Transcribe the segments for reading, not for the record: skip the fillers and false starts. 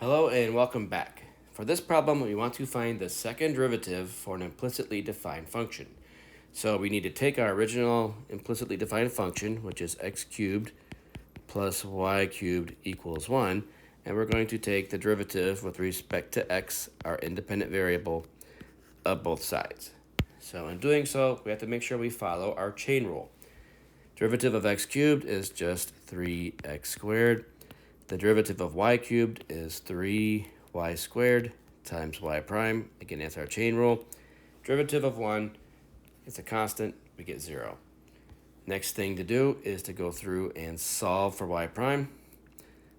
Hello and welcome back. For this problem, we want to find the second derivative for an implicitly defined function. So we need to take our original implicitly defined function, which is x cubed plus y cubed equals 1, and we're going to take the derivative with respect to x, our independent variable, of both sides. So in doing so, we have to make sure we follow our chain rule. Derivative of x cubed is just 3x squared. The derivative of y cubed is 3y squared times y prime. Again, that's our chain rule. Derivative of 1, it's a constant, we get 0. Next thing to do is to go through and solve for y prime.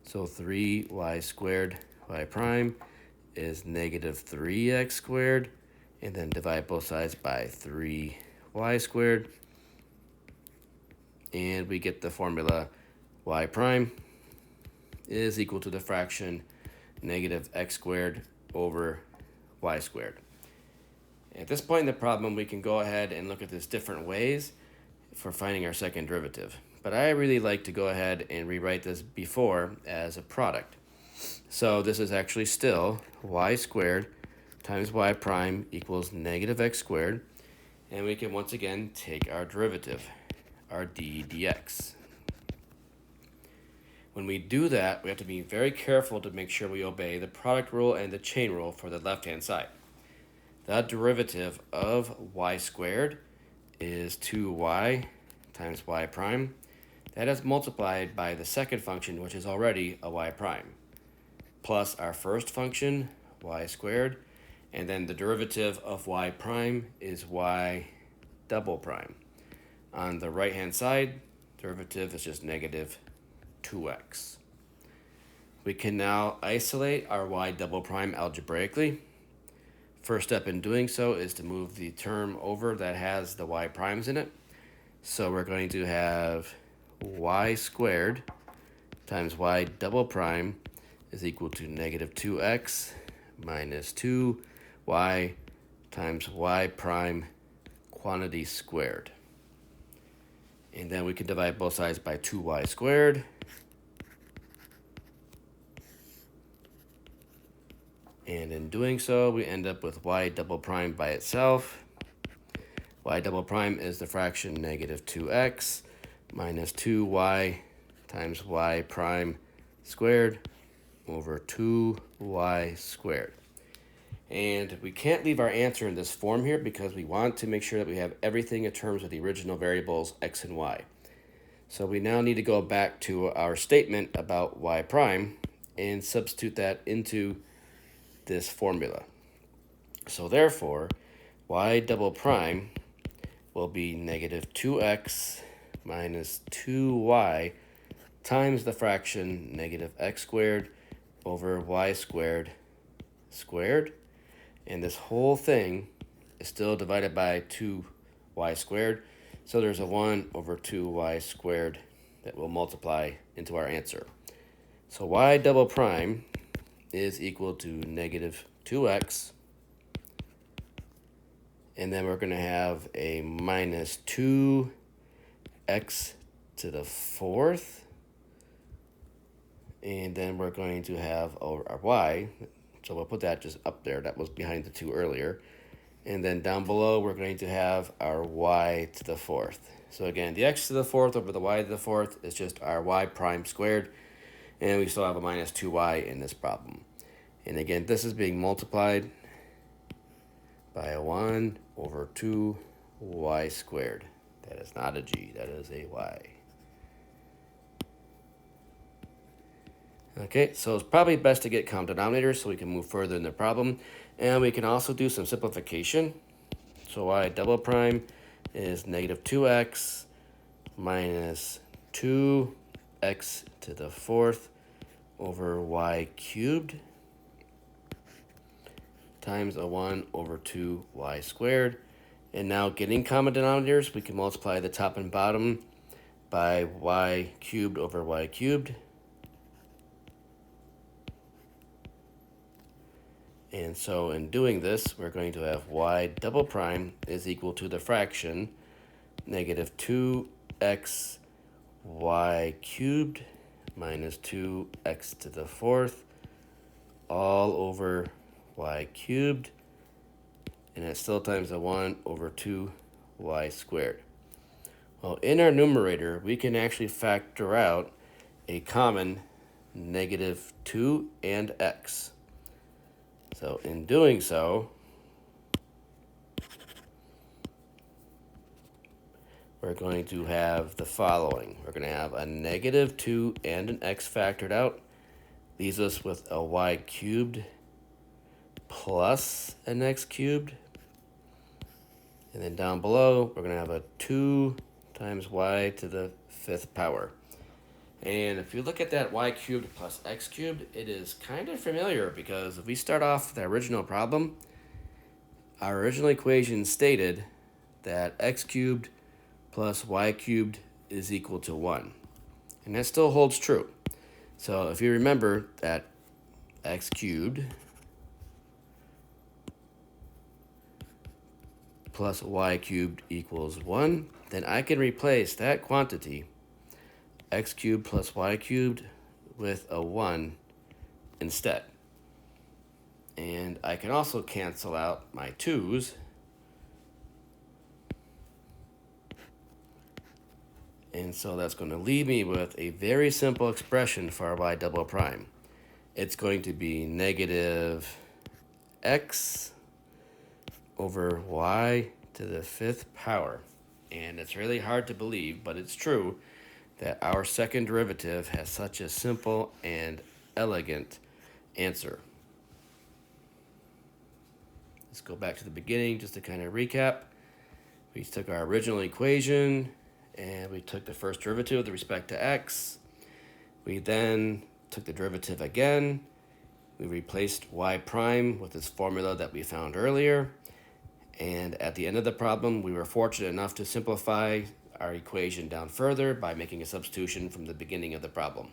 So 3y squared y prime is negative 3x squared, and then divide both sides by 3y squared. And we get the formula y prime is equal to the fraction negative x squared over y squared. At this point in the problem, we can go ahead and look at this different ways for finding our second derivative. But I really like to go ahead and rewrite this before as a product. So this is actually still y squared times y prime equals negative x squared. And we can once again take our derivative, our d dx. When we do that, we have to be very careful to make sure we obey the product rule and the chain rule for the left-hand side. The derivative of y squared is 2y times y prime. That is multiplied by the second function, which is already a y prime, plus our first function, y squared, and then the derivative of y prime is y double prime. On the right-hand side, derivative is just negative 2x. We can now isolate our y double prime algebraically. First step in doing so is to move the term over that has the y primes in it. So we're going to have y squared times y double prime is equal to negative 2x minus 2y times y prime quantity squared. And then we can divide both sides by 2y squared. And in doing so, we end up with y double prime by itself. Y double prime is the fraction negative 2x minus 2y times y prime squared over 2y squared. And we can't leave our answer in this form here because we want to make sure that we have everything in terms of the original variables x and y. So we now need to go back to our statement about y prime and substitute that into this formula. So therefore, y double prime will be negative 2x minus 2y times the fraction negative x squared over y squared squared. And this whole thing is still divided by 2y squared. So there's a 1 over 2y squared that will multiply into our answer. So y double prime is equal to negative 2x. And then we're going to have a minus 2x to the fourth. And then we're going to have our y. So we'll put that just up there. That was behind the 2 earlier. And then down below, we're going to have our y to the fourth. So again, the x to the fourth over the y to the fourth is just our y prime squared. And we still have a minus 2y in this problem. And again, this is being multiplied by a 1 over 2y squared. That is not a g, that is a y. Okay, so it's probably best to get common denominators so we can move further in the problem. And we can also do some simplification. So y double prime is negative 2x minus 2x to the fourth over y cubed times a 1 over 2y squared. And now getting common denominators, we can multiply the top and bottom by y cubed over y cubed. And so in doing this, we're going to have y double prime is equal to the fraction negative 2x y cubed minus 2x to the fourth all over y cubed, and it's still times the 1 over 2y squared. Well, in our numerator, we can actually factor out a common negative 2 and x. So in doing so, we're going to have the following. We're going to have a negative 2 and an x factored out. Leaves us with a y cubed plus an x cubed. And then down below, we're going to have a 2 times y to the 5th power. And if you look at that y cubed plus x cubed, it is kind of familiar because if we start off with the original problem, our original equation stated that x cubed plus y cubed is equal to 1. And that still holds true. So if you remember that x cubed plus y cubed equals 1, then I can replace that quantity, x cubed plus y cubed, with a 1 instead. And I can also cancel out my 2's. And so that's going to leave me with a very simple expression for our y double prime. It's going to be negative x over y to the 5th power. And it's really hard to believe, but it's true that our second derivative has such a simple and elegant answer. Let's go back to the beginning just to kind of recap. We took our original equation and we took the first derivative with respect to x. We then took the derivative again. We replaced y prime with this formula that we found earlier. And at the end of the problem, we were fortunate enough to simplify our equation down further by making a substitution from the beginning of the problem.